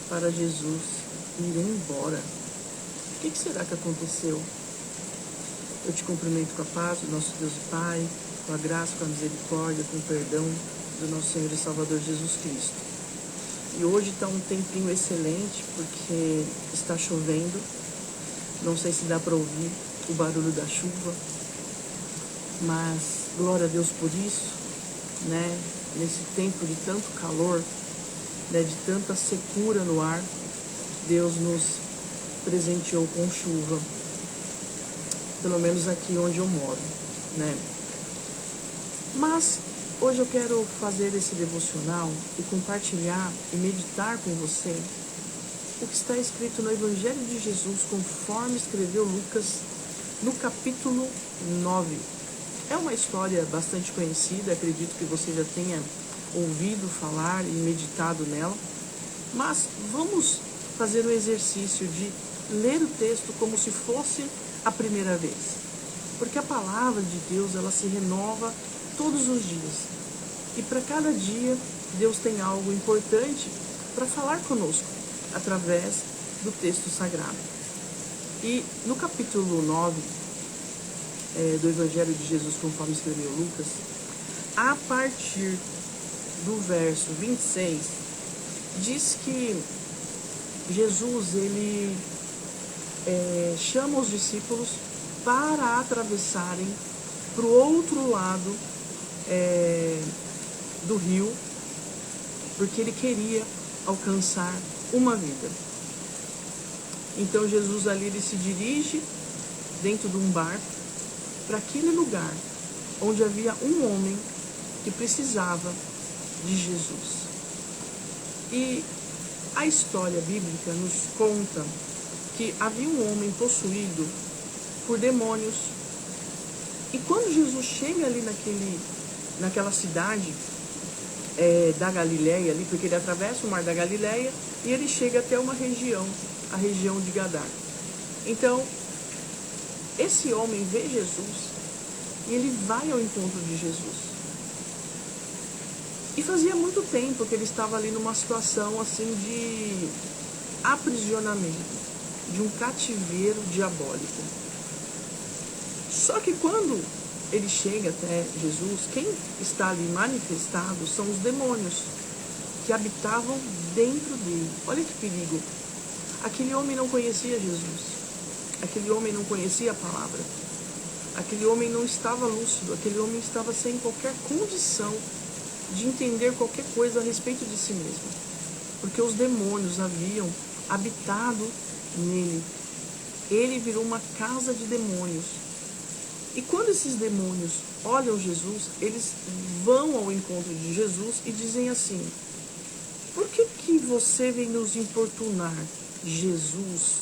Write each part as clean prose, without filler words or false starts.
para Jesus ir embora. O que será que aconteceu? Eu te cumprimento com a paz do nosso Deus e Pai, com a graça, com a misericórdia, com o perdão do nosso Senhor e Salvador Jesus Cristo. E hoje está um tempinho excelente, porque está chovendo. Não sei se dá para ouvir o barulho da chuva, mas glória a Deus por isso, né? Nesse tempo de tanto calor, né, de tanta secura no ar, Deus nos presenteou com chuva, pelo menos aqui onde eu moro, né? Mas hoje eu quero fazer esse devocional e compartilhar e meditar com você o que está escrito no Evangelho de Jesus, conforme escreveu Lucas, no capítulo 9. É uma história bastante conhecida, acredito que você já tenha ouvido falar e meditado nela, mas vamos fazer o exercício de ler o texto como se fosse a primeira vez, porque a palavra de Deus, ela se renova todos os dias, e para cada dia Deus tem algo importante para falar conosco através do texto sagrado. E no capítulo 9 do Evangelho de Jesus, conforme escreveu Lucas, a partir do verso 26, diz que Jesus, ele chama os discípulos para atravessarem para o outro lado do rio, porque ele queria alcançar uma vida. Então Jesus ali, ele se dirige dentro de um barco para aquele lugar onde havia um homem que precisava de Jesus. E a história bíblica nos conta que havia um homem possuído por demônios. E quando Jesus chega ali naquela cidade da Galileia, ali, porque ele atravessa o mar da Galileia e ele chega até uma região, a região de Gadar. Então, esse homem vê Jesus e ele vai ao encontro de Jesus. E fazia muito tempo que ele estava ali numa situação assim de aprisionamento, de um cativeiro diabólico. Só que quando ele chega até Jesus, quem está ali manifestado são os demônios que habitavam dentro dele. Olha que perigo. Aquele homem não conhecia Jesus. Aquele homem não conhecia a palavra. Aquele homem não estava lúcido. Aquele homem estava sem qualquer condição de entender qualquer coisa a respeito de si mesmo, porque os demônios haviam habitado nele. Ele virou uma casa de demônios. E quando esses demônios olham Jesus, eles vão ao encontro de Jesus e dizem assim: por que você vem nos importunar, Jesus,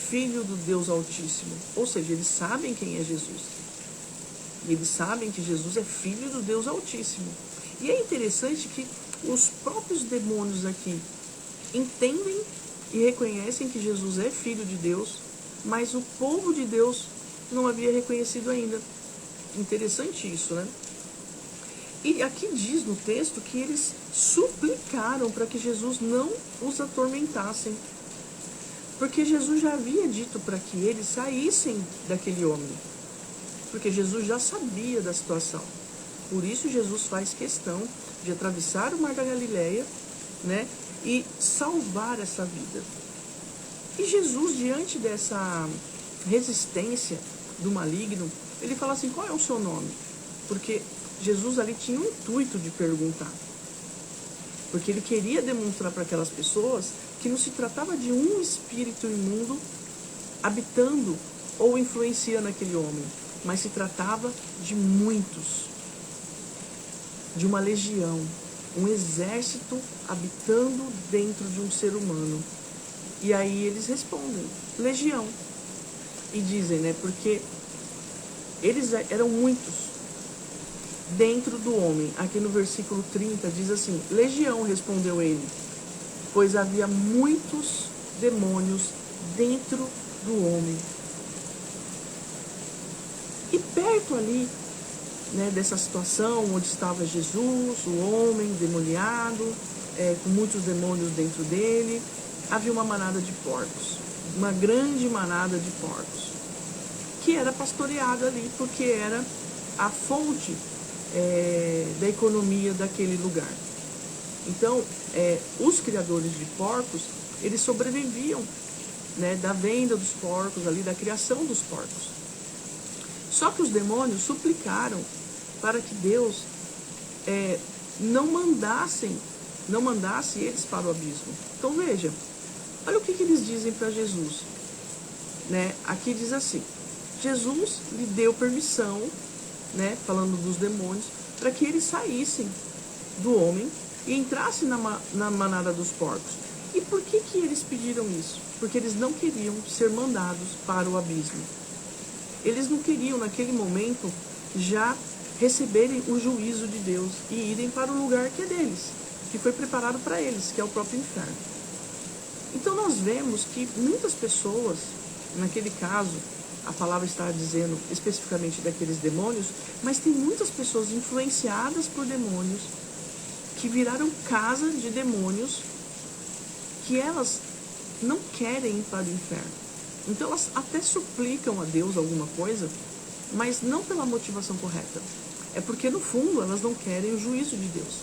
Filho do Deus Altíssimo? Ou seja, eles sabem quem é Jesus. Eles sabem que Jesus é Filho do Deus Altíssimo. E é interessante que os próprios demônios aqui entendem e reconhecem que Jesus é Filho de Deus, mas o povo de Deus não havia reconhecido ainda. Interessante isso, né? E aqui diz no texto que eles suplicaram para que Jesus não os atormentassem, porque Jesus já havia dito para que eles saíssem daquele homem, porque Jesus já sabia da situação. Por isso Jesus faz questão de atravessar o mar da Galileia, né, e salvar essa vida. E Jesus, diante dessa resistência do maligno, ele fala assim: qual é o seu nome? Porque Jesus ali tinha o intuito de perguntar, porque ele queria demonstrar para aquelas pessoas que não se tratava de um espírito imundo habitando ou influenciando aquele homem, mas se tratava de muitos, de uma legião, um exército habitando dentro de um ser humano. E aí eles respondem: legião. E dizem, né, porque eles eram muitos dentro do homem. Aqui no versículo 30 diz assim: legião, respondeu ele, pois havia muitos demônios dentro do homem. E perto ali, né, dessa situação onde estava Jesus, o homem demoniado, com muitos demônios dentro dele. Havia uma manada de porcos, uma grande manada de porcos, que era pastoreada ali porque era a fonte da economia daquele lugar. Então, os criadores de porcos, eles sobreviviam, né, da venda dos porcos ali, da criação dos porcos. Só que os demônios suplicaram para que Deus não mandasse eles para o abismo. Então veja, olha o que eles dizem para Jesus, né? Aqui diz assim: Jesus lhe deu permissão, né, falando dos demônios, para que eles saíssem do homem e entrassem na manada dos porcos. E por que eles pediram isso? Porque eles não queriam ser mandados para o abismo. Eles não queriam, naquele momento, já receberem o juízo de Deus e irem para o lugar que é deles, que foi preparado para eles, que é o próprio inferno. Então nós vemos que muitas pessoas, naquele caso, a palavra está dizendo especificamente daqueles demônios, mas tem muitas pessoas influenciadas por demônios, que viraram casa de demônios, que elas não querem ir para o inferno. Então elas até suplicam a Deus alguma coisa, mas não pela motivação correta. É porque no fundo elas não querem o juízo de Deus.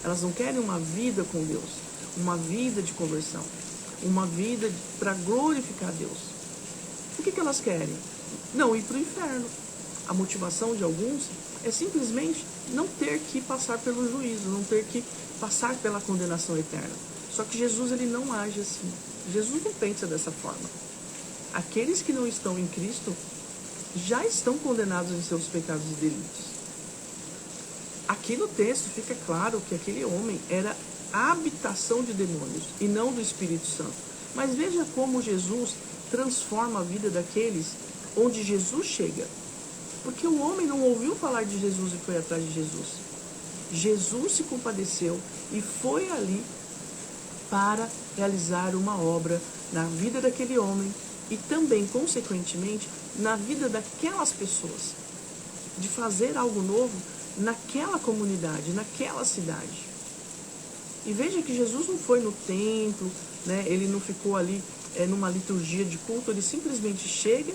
Elas não querem uma vida com Deus, uma vida de conversão, uma vida para glorificar Deus. O que elas querem? Não ir para o inferno. A motivação de alguns é simplesmente não ter que passar pelo juízo, não ter que passar pela condenação eterna. Só que Jesus, ele não age assim. Jesus não pensa dessa forma. Aqueles que não estão em Cristo já estão condenados em seus pecados e delitos. Aqui no texto fica claro que aquele homem era a habitação de demônios e não do Espírito Santo. Mas veja como Jesus transforma a vida daqueles onde Jesus chega. Porque o homem não ouviu falar de Jesus e foi atrás de Jesus. Jesus se compadeceu e foi ali para realizar uma obra na vida daquele homem e também, consequentemente, na vida daquelas pessoas, de fazer algo novo naquela comunidade, naquela cidade. E veja que Jesus não foi no templo, né? Ele não ficou ali numa liturgia de culto, ele simplesmente chega,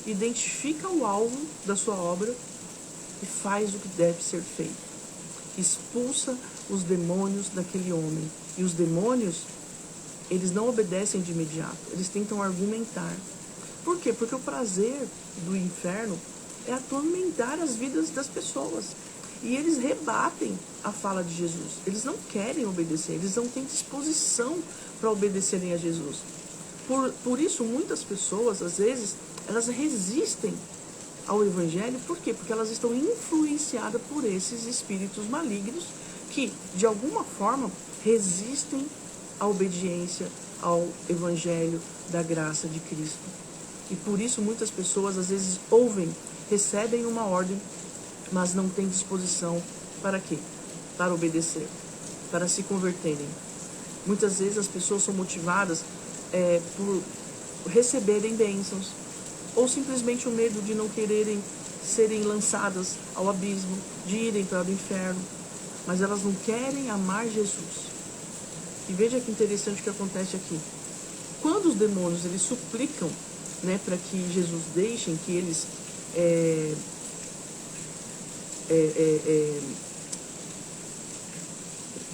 identifica o alvo da sua obra e faz o que deve ser feito. Expulsa os demônios daquele homem. E os demônios, eles não obedecem de imediato, eles tentam argumentar. Por quê? Porque o prazer do inferno é atormentar as vidas das pessoas. E eles rebatem a fala de Jesus. Eles não querem obedecer, eles não têm disposição para obedecerem a Jesus. Por isso, muitas pessoas, às vezes, elas resistem ao Evangelho. Por quê? Porque elas estão influenciadas por esses espíritos malignos que, de alguma forma, resistem à obediência ao Evangelho da graça de Cristo. E por isso muitas pessoas, às vezes, recebem uma ordem, mas não têm disposição para quê? Para obedecer, para se converterem. Muitas vezes as pessoas são motivadas por receberem bênçãos, ou simplesmente o medo de não quererem serem lançadas ao abismo, de irem para o inferno, mas elas não querem amar Jesus. E veja que interessante o que acontece aqui. Quando os demônios eles suplicam, né, para que Jesus deixem que eles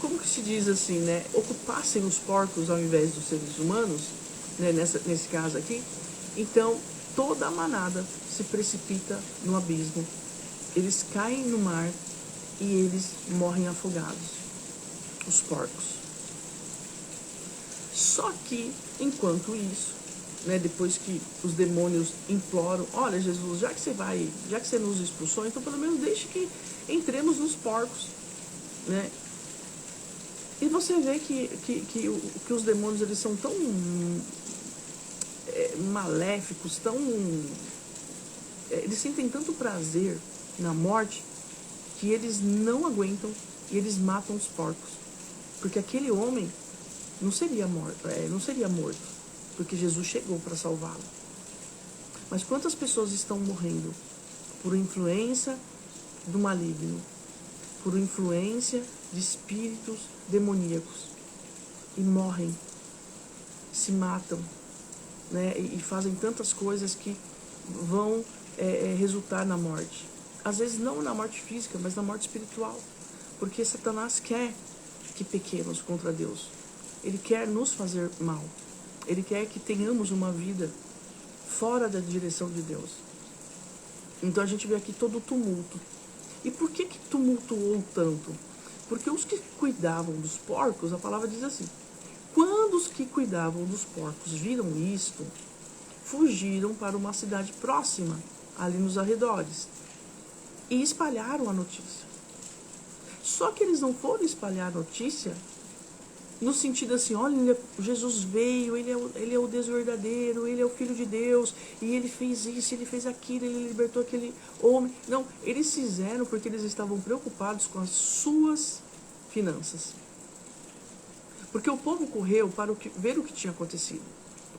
como que se diz assim, né, ocupassem os porcos ao invés dos seres humanos, né, nesse caso aqui, então toda a manada se precipita no abismo. Eles caem no mar e eles morrem afogados, os porcos. Só que, enquanto isso, né, depois que os demônios imploram, olha Jesus, já que você nos expulsou, então pelo menos deixe que entremos nos porcos, né? E você vê que os demônios eles são tão maléficos, eles sentem tanto prazer na morte que eles não aguentam e eles matam os porcos, porque aquele homem não seria morto, porque Jesus chegou para salvá-lo. Mas quantas pessoas estão morrendo por influência do maligno, por influência de espíritos demoníacos? e morrem, se matam, né? E fazem tantas coisas que vão resultar na morte. Às vezes não na morte física, mas na morte espiritual. Porque Satanás quer que pequemos contra Deus. Ele quer nos fazer mal. Ele quer que tenhamos uma vida fora da direção de Deus. Então a gente vê aqui todo o tumulto. E por que tumultuou tanto? Porque os que cuidavam dos porcos, a palavra diz assim, quando os que cuidavam dos porcos viram isto, fugiram para uma cidade próxima, ali nos arredores, e espalharam a notícia. Só que eles não foram espalhar a notícia no sentido assim, olha, Jesus veio, ele é o Deus verdadeiro, ele é o Filho de Deus, e ele fez isso, ele fez aquilo, ele libertou aquele homem. Não, eles fizeram porque eles estavam preocupados com as suas finanças. Porque o povo correu para ver o que tinha acontecido.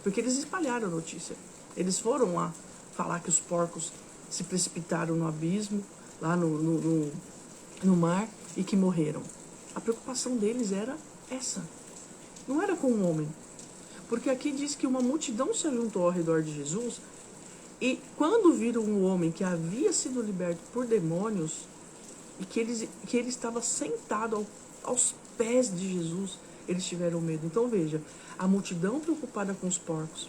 Porque eles espalharam a notícia. Eles foram lá falar que os porcos se precipitaram no abismo, lá no mar, e que morreram. A preocupação deles era essa. Não era com o homem. Porque aqui diz que uma multidão se juntou ao redor de Jesus e quando viram um homem que havia sido liberto por demônios e que ele estava sentado aos pés de Jesus, eles tiveram medo. Então veja, a multidão preocupada com os porcos,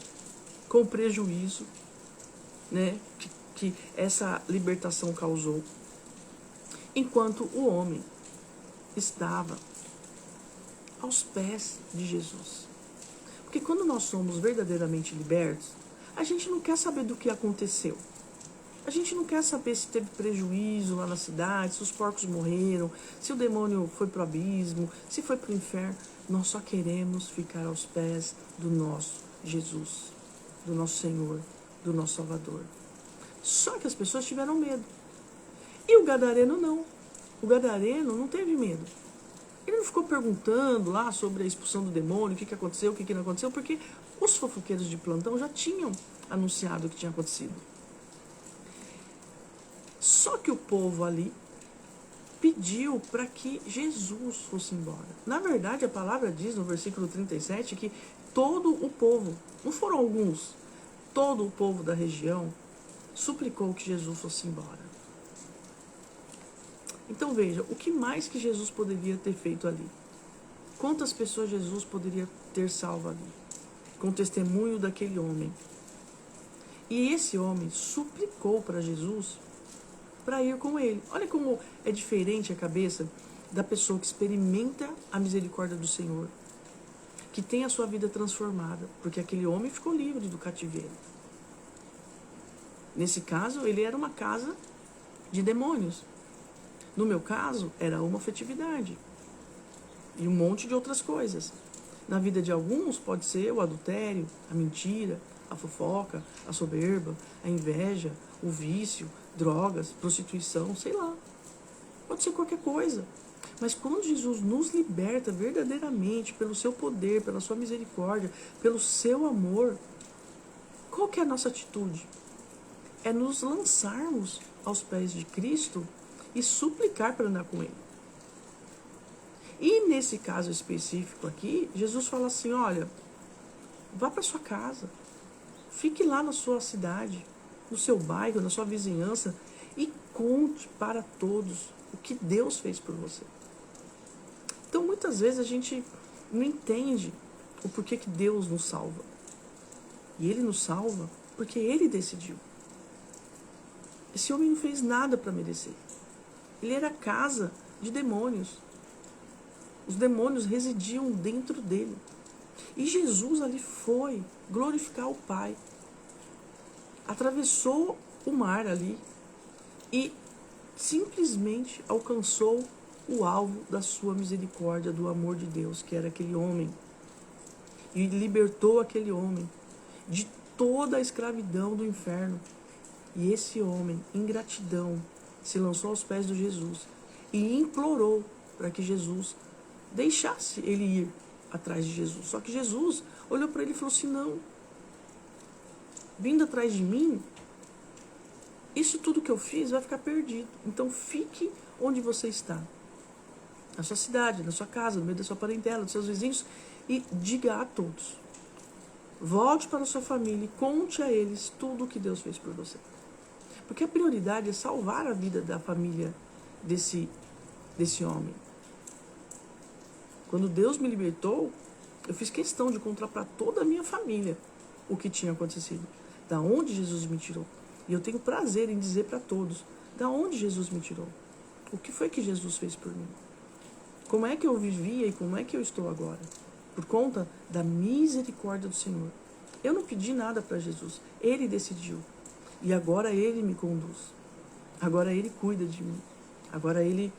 com o prejuízo, né, que essa libertação causou, enquanto o homem estava aos pés de Jesus. Porque quando nós somos verdadeiramente libertos, a gente não quer saber do que aconteceu. A gente não quer saber se teve prejuízo lá na cidade, se os porcos morreram, se o demônio foi para o abismo, se foi para o inferno. Nós só queremos ficar aos pés do nosso Jesus, do nosso Senhor, do nosso Salvador. Só que as pessoas tiveram medo. E o gadareno não. O gadareno não teve medo. Ele não ficou perguntando lá sobre a expulsão do demônio, o que aconteceu, o que não aconteceu, porque os fofoqueiros de plantão já tinham anunciado o que tinha acontecido. Só que o povo ali pediu para que Jesus fosse embora. Na verdade, a palavra diz no versículo 37 que todo o povo, não foram alguns, todo o povo da região suplicou que Jesus fosse embora. Então veja, o que mais que Jesus poderia ter feito ali? Quantas pessoas Jesus poderia ter salvo ali? Com o testemunho daquele homem. E esse homem suplicou para Jesus para ir com ele. Olha como é diferente a cabeça da pessoa que experimenta a misericórdia do Senhor, que tem a sua vida transformada, porque aquele homem ficou livre do cativeiro. Nesse caso, ele era uma casa de demônios. No meu caso, era a homoafetividade e um monte de outras coisas. Na vida de alguns pode ser o adultério, a mentira, a fofoca, a soberba, a inveja, o vício, drogas, prostituição, sei lá. Pode ser qualquer coisa. Mas quando Jesus nos liberta verdadeiramente pelo seu poder, pela sua misericórdia, pelo seu amor, qual que é a nossa atitude? É nos lançarmos aos pés de Cristo e suplicar para andar com ele. E nesse caso específico aqui, Jesus fala assim, olha, vá para sua casa, fique lá na sua cidade, no seu bairro, na sua vizinhança e conte para todos o que Deus fez por você. Então muitas vezes a gente não entende o porquê que Deus nos salva. E ele nos salva porque ele decidiu. Esse homem não fez nada para merecer. Ele era casa de demônios. Os demônios residiam dentro dele. E Jesus ali foi glorificar o Pai. Atravessou o mar ali e simplesmente alcançou o alvo da sua misericórdia, do amor de Deus, que era aquele homem. E libertou aquele homem de toda a escravidão do inferno. E esse homem, em gratidão, se lançou aos pés de Jesus e implorou para que Jesus deixasse ele ir atrás de Jesus. Só que Jesus olhou para ele e falou assim, não, vindo atrás de mim, isso tudo que eu fiz vai ficar perdido. Então fique onde você está, na sua cidade, na sua casa, no meio da sua parentela, dos seus vizinhos, e diga a todos. Volte para a sua família e conte a eles tudo o que Deus fez por você. Porque a prioridade é salvar a vida da família desse homem. Quando Deus me libertou, eu fiz questão de contar para toda a minha família o que tinha acontecido. Da onde Jesus me tirou. E eu tenho prazer em dizer para todos, da onde Jesus me tirou. O que foi que Jesus fez por mim? Como é que eu vivia e como é que eu estou agora? Por conta da misericórdia do Senhor. Eu não pedi nada para Jesus. Ele decidiu. E agora Ele me conduz. Agora Ele cuida de mim. Agora Ele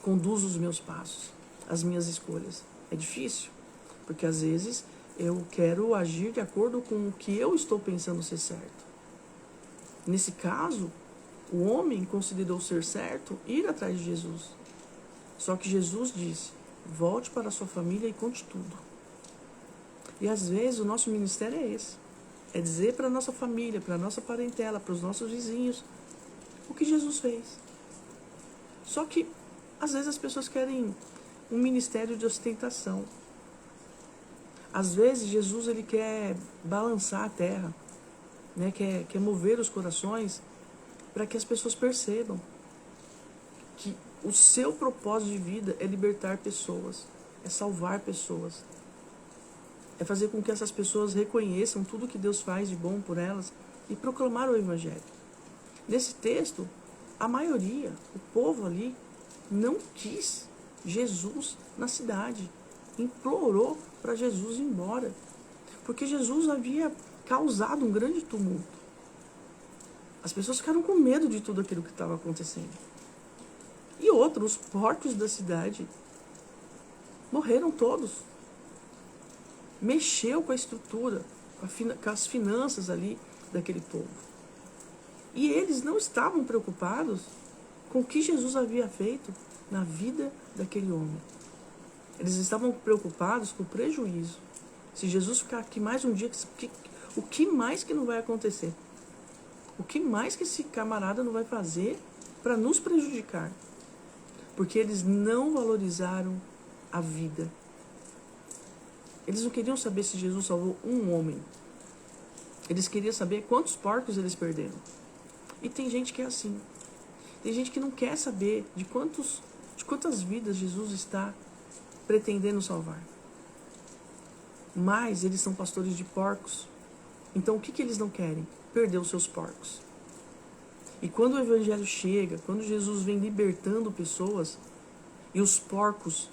conduz os meus passos, as minhas escolhas. É difícil, porque às vezes eu quero agir de acordo com o que eu estou pensando ser certo. Nesse caso, o homem considerou ser certo ir atrás de Jesus. Só que Jesus disse, volte para a sua família e conte tudo. E às vezes o nosso ministério é esse. É dizer para a nossa família, para a nossa parentela, para os nossos vizinhos, o que Jesus fez. Só que às vezes as pessoas querem um ministério de ostentação. Às vezes Jesus ele quer balançar a terra, né? quer mover os corações para que as pessoas percebam que o seu propósito de vida é libertar pessoas, é salvar pessoas, é fazer com que essas pessoas reconheçam tudo que Deus faz de bom por elas e proclamar o Evangelho. Nesse texto, a maioria, o povo ali, não quis Jesus na cidade, implorou para Jesus ir embora, porque Jesus havia causado um grande tumulto. As pessoas ficaram com medo de tudo aquilo que estava acontecendo. E outros, os porcos da cidade, morreram todos. Mexeu com a estrutura, com as finanças ali daquele povo. E eles não estavam preocupados com o que Jesus havia feito na vida daquele homem. Eles estavam preocupados com o prejuízo. Se Jesus ficar aqui mais um dia, o que mais que não vai acontecer? O que mais que esse camarada não vai fazer para nos prejudicar? Porque eles não valorizaram a vida. Eles não queriam saber se Jesus salvou um homem. Eles queriam saber quantos porcos eles perderam. E tem gente que é assim. Tem gente que não quer saber de quantas vidas Jesus está pretendendo salvar. Mas eles são pastores de porcos. Então o que eles não querem? Perder os seus porcos. E quando o Evangelho chega, quando Jesus vem libertando pessoas e os porcos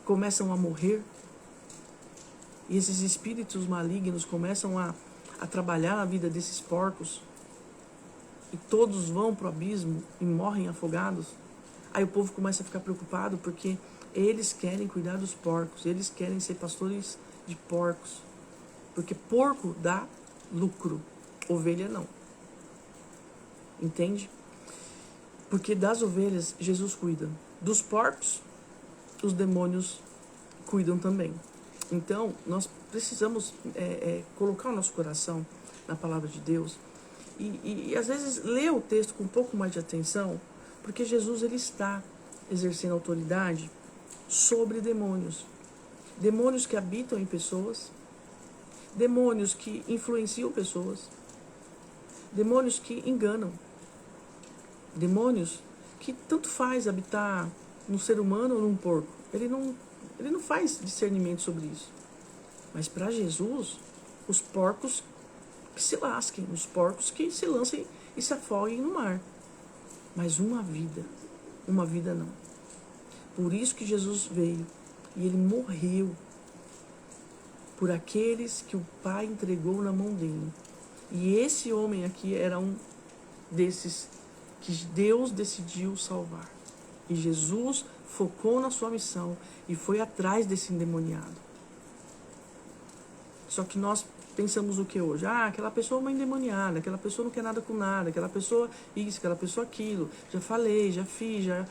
começam a morrer, e esses espíritos malignos começam a trabalhar na vida desses porcos, e todos vão para o abismo e morrem afogados, aí o povo começa a ficar preocupado porque eles querem cuidar dos porcos, eles querem ser pastores de porcos, porque porco dá lucro, ovelha não. Entende? Porque das ovelhas Jesus cuida, dos porcos os demônios cuidam também. Então nós precisamos colocar o nosso coração na palavra de Deus e às vezes ler o texto com um pouco mais de atenção, porque Jesus ele está exercendo autoridade sobre demônios. Demônios que habitam em pessoas, demônios que influenciam pessoas, demônios que enganam, demônios que tanto faz habitar num ser humano ou num porco. Ele não faz discernimento sobre isso. Mas para Jesus, os porcos que se lasquem, os porcos que se lancem e se afoguem no mar. Mas uma vida não. Por isso que Jesus veio e ele morreu por aqueles que o Pai entregou na mão dele. E esse homem aqui era um desses que Deus decidiu salvar. E Jesus focou na sua missão e foi atrás desse endemoniado. Só que nós pensamos o que hoje? Aquela pessoa é uma endemoniada, aquela pessoa não quer nada com nada, aquela pessoa isso, aquela pessoa aquilo. Já falei, já fiz, já...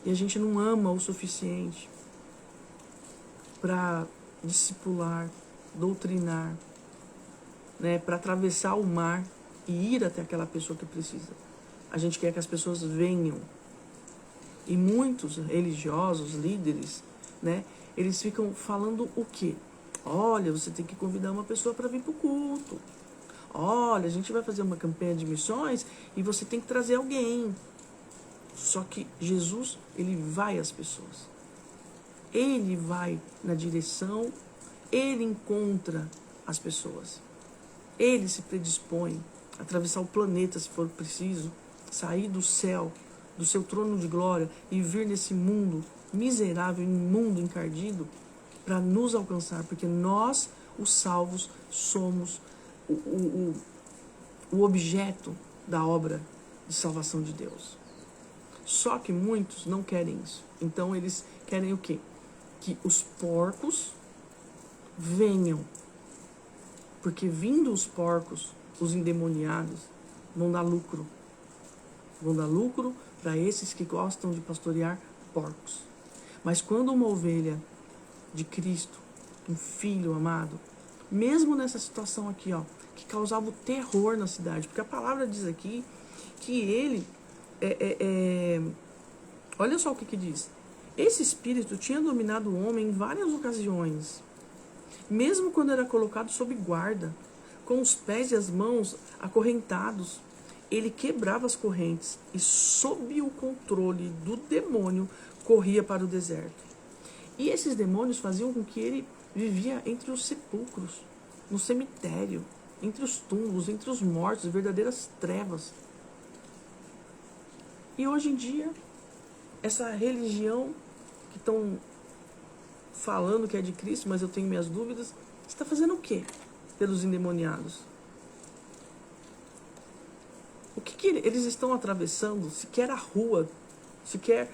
E a gente não ama o suficiente para discipular, doutrinar, né, para atravessar o mar e ir até aquela pessoa que precisa. A gente quer que as pessoas venham. E muitos religiosos, líderes, né, eles ficam falando o quê? Olha, você tem que convidar uma pessoa para vir para o culto. Olha, a gente vai fazer uma campanha de missões e você tem que trazer alguém. Só que Jesus, ele vai às pessoas. Ele vai na direção, ele encontra as pessoas. Ele se predispõe a atravessar o planeta, se for preciso, sair do céu, do seu trono de glória e vir nesse mundo miserável, imundo, encardido, para nos alcançar, porque nós, os salvos, somos o objeto da obra de salvação de Deus. Só que muitos não querem isso. Então eles querem o quê? Que os porcos venham. Porque vindo os porcos, os endemoniados, vão dar lucro. Vão dar lucro para esses que gostam de pastorear porcos. Mas quando uma ovelha de Cristo, um filho amado, mesmo nessa situação aqui, ó, que causava o terror na cidade, porque a palavra diz aqui que ele, olha só o que diz, esse espírito tinha dominado o homem em várias ocasiões, mesmo quando era colocado sob guarda, com os pés e as mãos acorrentados, ele quebrava as correntes e, sob o controle do demônio, corria para o deserto. E esses demônios faziam com que ele vivia entre os sepulcros, no cemitério, entre os túmulos, entre os mortos, verdadeiras trevas. E hoje em dia, essa religião que estão falando que é de Cristo, mas eu tenho minhas dúvidas, está fazendo o quê pelos endemoniados? O que eles estão atravessando, sequer a rua, sequer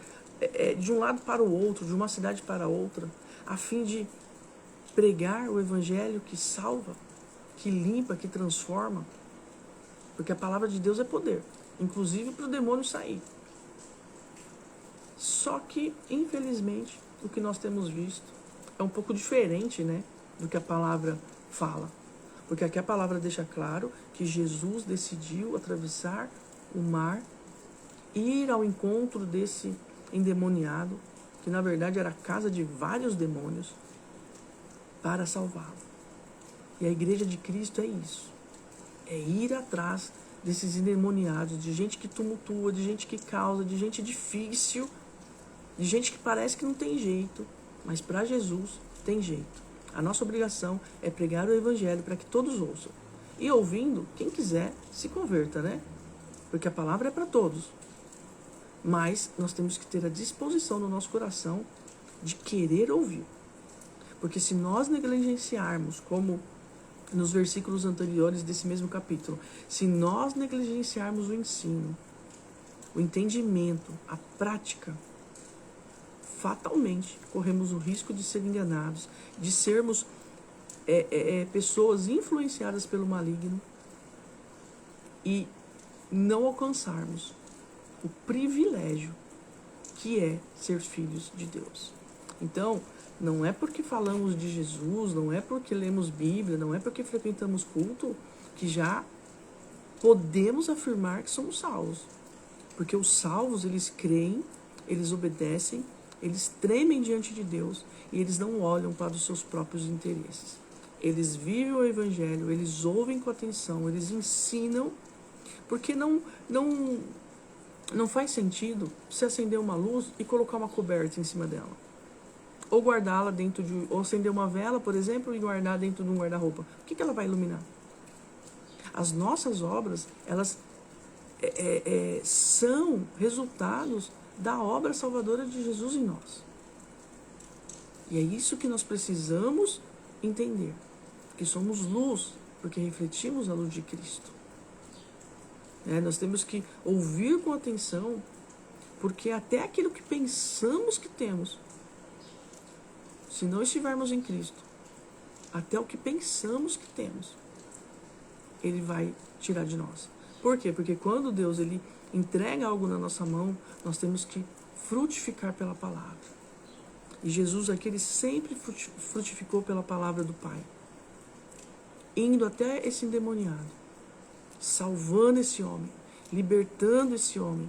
de um lado para o outro, de uma cidade para outra, a fim de pregar o evangelho que salva, que limpa, que transforma, porque a palavra de Deus é poder, inclusive para o demônio sair. Só que, infelizmente, o que nós temos visto é um pouco diferente, né, do que a palavra fala. Porque aqui a palavra deixa claro que Jesus decidiu atravessar o mar, ir ao encontro desse endemoniado, que na verdade era a casa de vários demônios, para salvá-lo. E a igreja de Cristo é isso. É ir atrás desses endemoniados, de gente que tumultua, de gente que causa, de gente difícil, de gente que parece que não tem jeito, mas para Jesus tem jeito. A nossa obrigação é pregar o evangelho para que todos ouçam. E ouvindo, quem quiser se converta, né? Porque a palavra é para todos. Mas nós temos que ter a disposição no nosso coração de querer ouvir. Porque se nós negligenciarmos, como nos versículos anteriores desse mesmo capítulo, se nós negligenciarmos o ensino, o entendimento, a prática, fatalmente corremos o risco de ser enganados, de sermos pessoas influenciadas pelo maligno e não alcançarmos o privilégio que é ser filhos de Deus. Então, não é porque falamos de Jesus, não é porque lemos Bíblia, não é porque frequentamos culto, que já podemos afirmar que somos salvos. Porque os salvos, eles creem, eles obedecem, eles tremem diante de Deus e eles não olham para os seus próprios interesses. Eles vivem o evangelho, eles ouvem com atenção, eles ensinam, porque não faz sentido você acender uma luz e colocar uma coberta em cima dela. Ou guardá-la dentro de... Ou acender uma vela, por exemplo, e guardar dentro de um guarda-roupa. O que ela vai iluminar? As nossas obras, elas são resultados da obra salvadora de Jesus em nós. E é isso que nós precisamos entender. Que somos luz, porque refletimos a luz de Cristo. Nós temos que ouvir com atenção, porque até aquilo que pensamos que temos, se não estivermos em Cristo, até o que pensamos que temos, Ele vai tirar de nós. Por quê? Porque quando Deus ele entrega algo na nossa mão, nós temos que frutificar pela palavra. E Jesus aqui, ele sempre frutificou pela palavra do Pai. Indo até esse endemoniado, salvando esse homem, libertando esse homem.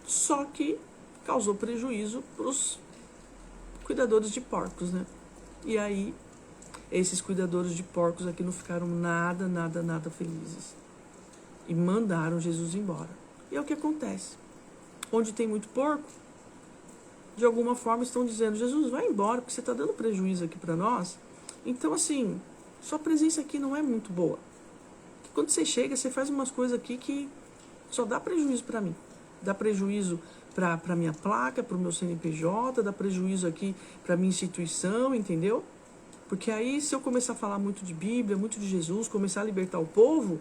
Só que causou prejuízo para os cuidadores de porcos, né? E aí, esses cuidadores de porcos aqui não ficaram nada felizes. E mandaram Jesus embora. E é o que acontece. Onde tem muito porco, de alguma forma estão dizendo, Jesus, vai embora, porque você está dando prejuízo aqui para nós. Então, assim, sua presença aqui não é muito boa. Quando você chega, você faz umas coisas aqui que só dá prejuízo para mim. Dá prejuízo para minha placa, para o meu CNPJ, dá prejuízo aqui para minha instituição, entendeu? Porque aí, se eu começar a falar muito de Bíblia, muito de Jesus, começar a libertar o povo,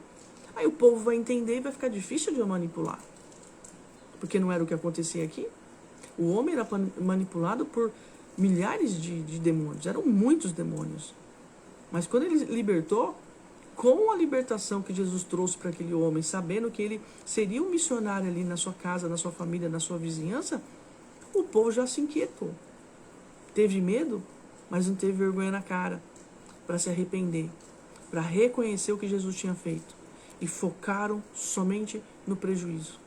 aí o povo vai entender e vai ficar difícil de eu manipular. Porque não era o que acontecia aqui. O homem era manipulado por milhares de demônios, eram muitos demônios. Mas quando ele libertou, com a libertação que Jesus trouxe para aquele homem, sabendo que ele seria um missionário ali na sua casa, na sua família, na sua vizinhança, o povo já se inquietou. Teve medo, mas não teve vergonha na cara para se arrepender, para reconhecer o que Jesus tinha feito. E focaram somente no prejuízo.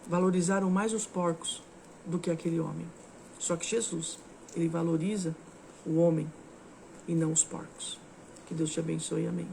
Valorizaram mais os porcos do que aquele homem. Só que Jesus, ele valoriza o homem e não os porcos. Que Deus te abençoe. Amém.